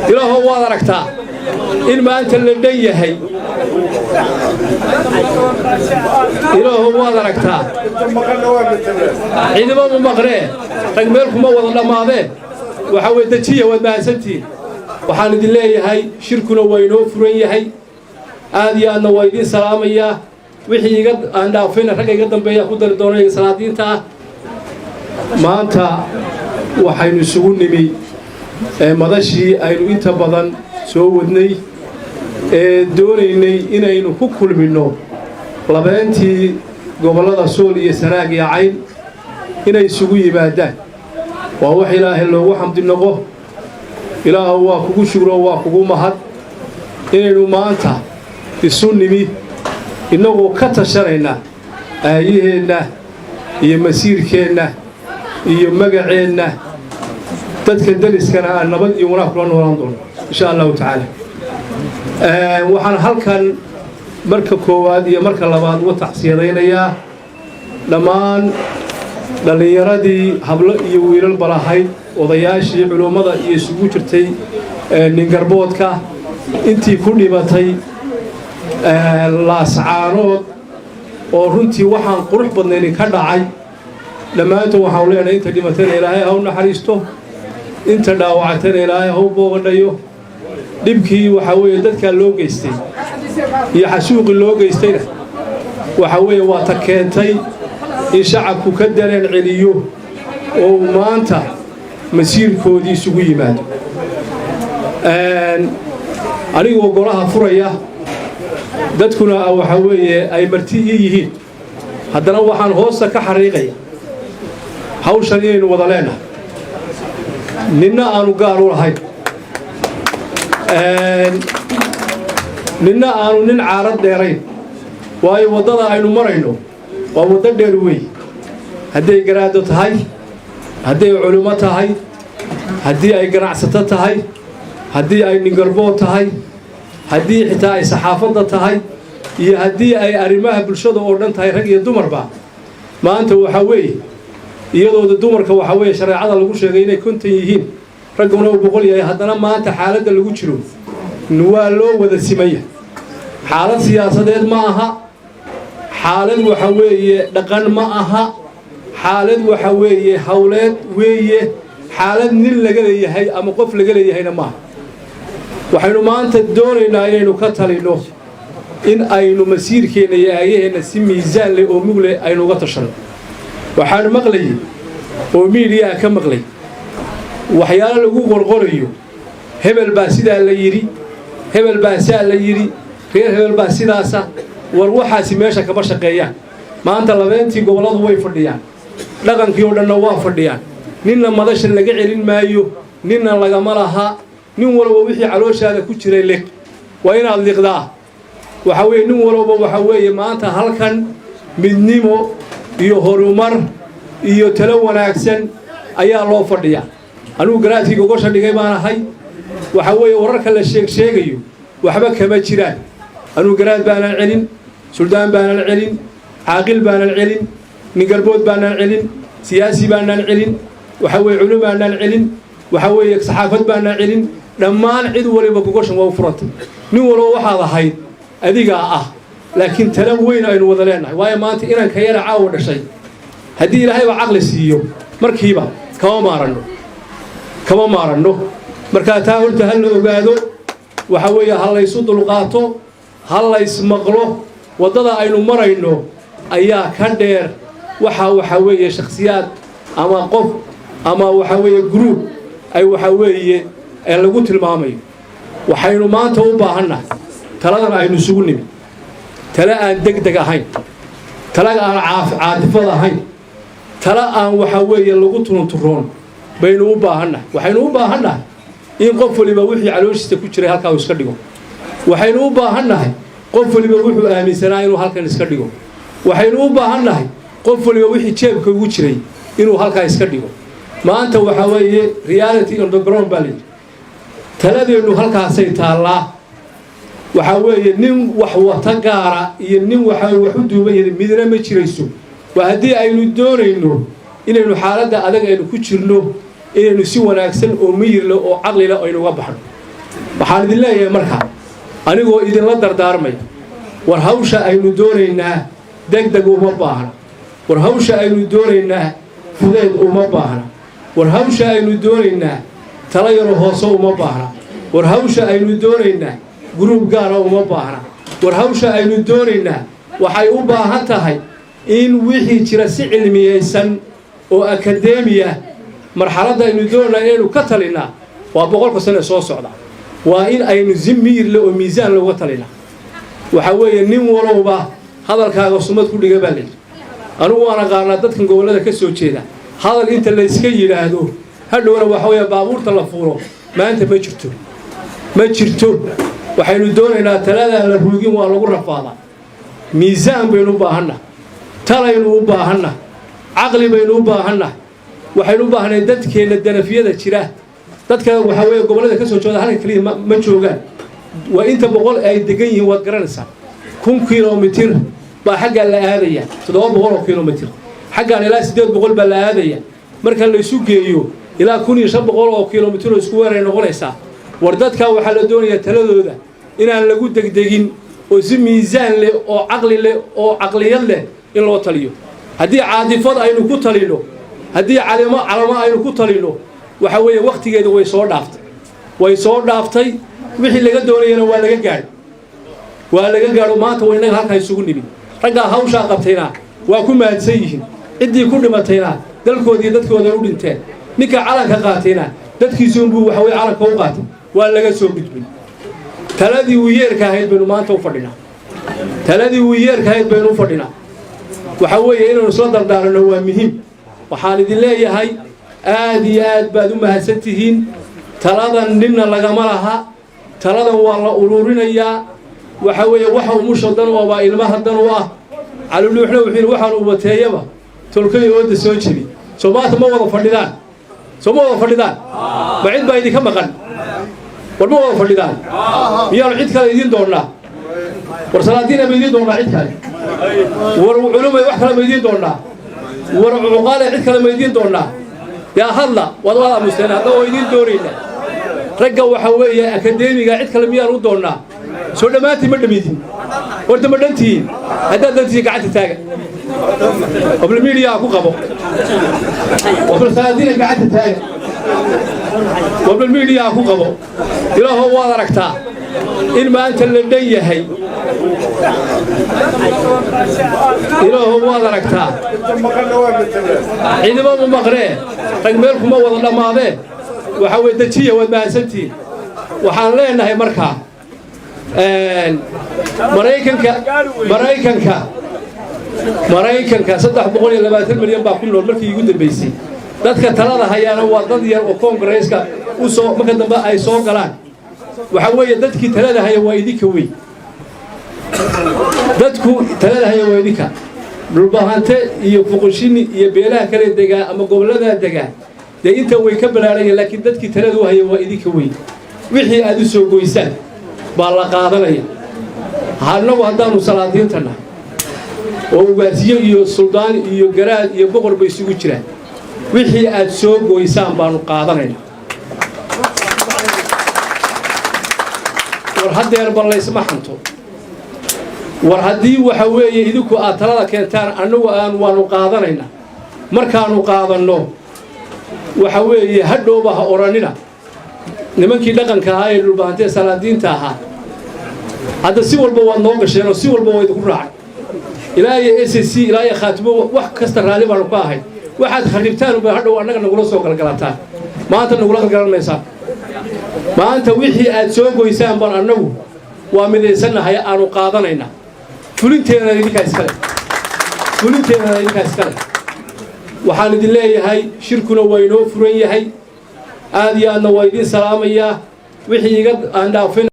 إلهو وادركتا إن ما أنت اللي هي إلهو وادركتا عندما مقرئ تقبلكم أول لماذا وحاول تجيه والماسنتي وحان دي الله هاي شركنا وينو فرين هاي آدي أنا وايدين سلامية وحي قد أن دافعنا رجع قدام بيا خدر دوني سلادين تا ما أنت وحين يسوون نبي مدشي أيلو أنت بدن سوودني دوني إن إنه كل منه لبنتي قبل هذا سول يسرق يا عين إنه يسوي بعدين وهو إله إلا هو حمد الله إله هو كوكو شكر هو كوكو مهد إنه ما أنت السنمي إنه كتشرنا أيهنا يمسير كنا يمجعنا تتكدرس كنا النبض يمناك لنا ورندون إن شاء الله تعالى وحن هل كان مركب كواد مركب لبعض وتحصيلين يا لمان دليردي حبل يويل البلاهاي وضياشي علومة يسوق جرتي نجربوتك أنتي كل بتي لاسعارات ورنتي وحن قرح بدني كدعي لما أنت وحولنا أنت اللي مثلا إلهي أو نحرسته أنت داوعتنا إلهي هو بوغنيو دبكي وحوي دتك اللوجستي يحسوق اللوجستي وحوي واتكنتي إن شعبك كدر العليو وما أنت مسير كودي سوي ماد أنا وقولها فريا دتكنا أو حوي أي مرتيه هذا نوع عن هوسة كحريقي هوشانين وضلنا ننا أنو قالوا هاي ننا أنو نعارض ديرين وأي وضلا أنو مرينو ومدد ديروي هدي قرادة هاي هدي علومات هاي هدي أي قناعسة هاي هدي أي نقربوت هاي هدي حتى أي صحافة هاي هدي أي أرماه بالشدة أوردنت هاي رجع الدمر بقى ما أنت وحوي iyadoo dumarka waxa weeye shariicada lagu sheegay inay kuntan yihiin raguna uu boqol yahay haddana maanta xaaladda lagu jiro waa loo wada simaya xaalad siyaasadeed ma aha xaalad waxa weeye dhaqan ma aha xaalad waxa weeye hawleed weeye xaalad nin laga leeyahay ama qof laga leeyahayna ma waxaynu maanta doonaynaa inaynu ka talino in aynu masiirkeena iyo ayaheena si miisaan leh oo mug leh aynu uga tashano waxaan maqlay oo miidiya ka maqlay waxyaalo lagu qorqorayo hebel baa sida la yiri hebel baa saa la yiri reer hebel baa sidaasa war waxaasi meesha kama shaqeeyaan maanta labeentii goboladu way fadhiyaan dhaqankii oo dhanna waa fadhiyaan ninna madasha laga celin maayo ninna laga malaha nin walba wixii calooshaada ku jiray leeg waa inaad liqdaa waxa weeye nin walba waxa weeye maanta halkan midnimo iyo horumar iyo talo wanaagsan ayaa loo fadhiyaa anigu garaadkii uga shaqeeyay baan ahay waxa weeye wararka la sheegayo waxba kama jiraan anigu garaad baan celin suldaan baan celin caaqil baan celin nigarbood baan celin siyaasi baan celin waxa weeye culimo baan celin waxa weeye saxaafad baan celin dhammaan cid waliba gogoshan waa furantay nin walba waxa ahayd adiga ah laakiin tala weyn aynu wada leenahay waayo maanta inaan ka yara caaw dhashay hadii ilaahay ba aqli siiyo markiiba kama maarano marka taa horta hal ogaado waxa weeye hal la isu dulqaato hal la ismaqlo wadada aynu marayno ayaa ka dheer waxa weeye shakhsiyaad ama qof ama waxa weeye group ay waxa weeye lagu tilmaamayo waxaynu maanta u baahannahay taladan aynu isugu nimid tala aan degdeg ahayn tala aan caafifad ahayn tala aan waxa weeye lagu tunturoon baynu u baahannahay waxaynu u baahannahay in qof waliba wixii calooshiisa ku jiray halka uu iska dhigo waxaynu u baahannahay qof waliba wuxuu aaminsanaa inuu halkan iska dhigo waxaynu u baahannahay qof waliba wixii jeebka ugu jiray inuu halka iska dhigo maanta waxa weeye reality on the ground bali taladeenu halkaasay taallaa waxa weeye nin wax wata gaara iyo nin waxa wax u duuban yahay midna ma jirayso waa hadii aynu doonayno inaynu xaaladda adag aynu ku jirno inaynu si wanaagsan oo miyir leh oo caqli leh aynu uga baxno waxaan idin leeyahay markaa anigoo idinla dardaarmay war hawsha aynu doonaynaa degdeg uma baahna war hawsha aynu doonaynaa fudeed uma baahna war hawsha aynu doonaynaa tala yaro hoose uma baahna war hawsha aynu doonaynaa gruub gaara uma baahna war hawsha aynu doonaynaa waxay u baahan tahay in wixii jira si cilmiyeysan oo akadeemiya marxaladda aynu doonaynaa inaynu ka talinaa waa 100 sano soo socda waa in aynu zimmiir le oo miisaan looga talinaa waxa weeye nin walowba hadalkaaga sumad ku dhiga baa leeyahay anigu waan aqaanaa dadkan gobolada ka soo jeeda hadal inta la iska yiraahdo hadhowna waxa weeye baabuurta la fuuro maanta ma jirto waxaynu doonaynaa talada la ruugin waa lagu rafaadaa miisaan baynu u baahanaa talaynu u baahanaa caqli baynu u baahanaa waxaynu u baahnay dadkeena danafiyada jira dadka waxa weeye gobolada ka soo jeeda halka kaliya ma joogaan waa inta 100 ay degan yihiin waad garanaysaa 1,000 kilomitir baa xagga la aadaya 700 kilomitir xagga ilaa 800 baa la aadaya marka la isu geeyo ilaa 1,500 kilomitir oo isku weeray noqonaysaa war dadka waxa la doonayaa taladooda inaan lagu degdegin oo si miisaan leh oo caqli leh oo caqliyad leh in loo taliyo haddii caadifad aynu ku talino haddii calamo aynu ku talino waxa weeye waqtigeeda way soo dhaaftay wixii laga doonayna waa laga gaadho maanta way inaga halka isugu nibi ragga hawsha qabtayna waa ku mahadsan yihiin cidii ku dhimatayna dalkoodii dadkooda u dhinteen ninka calanka qaatayna dadkiisu buu waxa weeye calanka u qaatay waa laga soo gudbay taladii uu yeerka ahayd baynu maanta u fadhinaa waxa weeye inaynu isla dardaarano waa muhiim waxaan idin leeyahay aad iyo aad baad u mahadsantihiin taladan ninna lagama laha taladan waa la ururinayaa waxa weeye waxa umusha dan oo baa ilmaha dan u ah caluluuxna wuxuu waxaan u wateeyaba tolkay ooda soo jiri Soomaaliya ma wada fadhidaan ma cid baa idinka maqan war ma wada fadhidaan miyaa cid kale idin doonaa war salaadiina ma idin doonaa cid kale war culumay wax kale ma idin doonaa war cuqaale cid kale ma idin doonaa yaa hadla wada mustaan hadda oo idin doonayna ragga waxa weeye akadeemiga cid kale miyaan u doonaa soo dhamaantii ma dhamidin horta ma dhantiin hadda dantii gacanta taaga qabla media ku qabo qabla saadina gacanta taaga qabla media ku qabo ilaahu waa aragtaa in maanta la dhan yahay ilaahu waa aragtaa ciidamo ma maqree rag meel kuma wada dhamaadeen waxa weeye dajiya wad mahadsantiin waxaan leenahay markaa maraykanka 320 milyan baa ku nool markii ugu dambeysay dadka talada hayaana waa dad yar oo Congress-ka u soo marka dambe ay soo galaan waxa weeye dadkii talada haya waa idinka weey dadku talada haya waa idinka dhulbahante iyo fuqashini iyo beelaha kale degaa ama gobolada degaa inta way ka balaalayeen laakiin dadkii talada u haya waa idinka weey wixii aad u soo goysaan baa la qaadanaya hanagu haddaanu salaadiintana oo ugaasiyo iyo suldaan iyo garaad iyo boqor bay isugu jiraan wixii aad soo goysaan baanu qaadanayna war hadeer balaysma xanto war haddii waxa weeye idinku aad talada keentaan annagu waanu qaadanayna markaanu qaadanno waxa weeye hadhowba ha oranina nimankii dhaqanka ahaa ee dhulbahantee salaadiinta ahaa hadda si walba waad noo gasheen oo si walba waa idinku raacay ilaahay SSC ilaahay khaatimo wax kasta raali baan ku ahay waxaad kharibtaan oo hadhow annaga nagula soo galgalataan maanta nagula galgalanaysaa maanta wixii aad soo goysaan baan annagu waa midaysanahay aanu qaadanayna fulinteena idinka iskale waxaan idin leeyahay shirkuna waa inoo furan yahay aad iyo aadna waa idin salaamayaa wixii iga aan dhaafin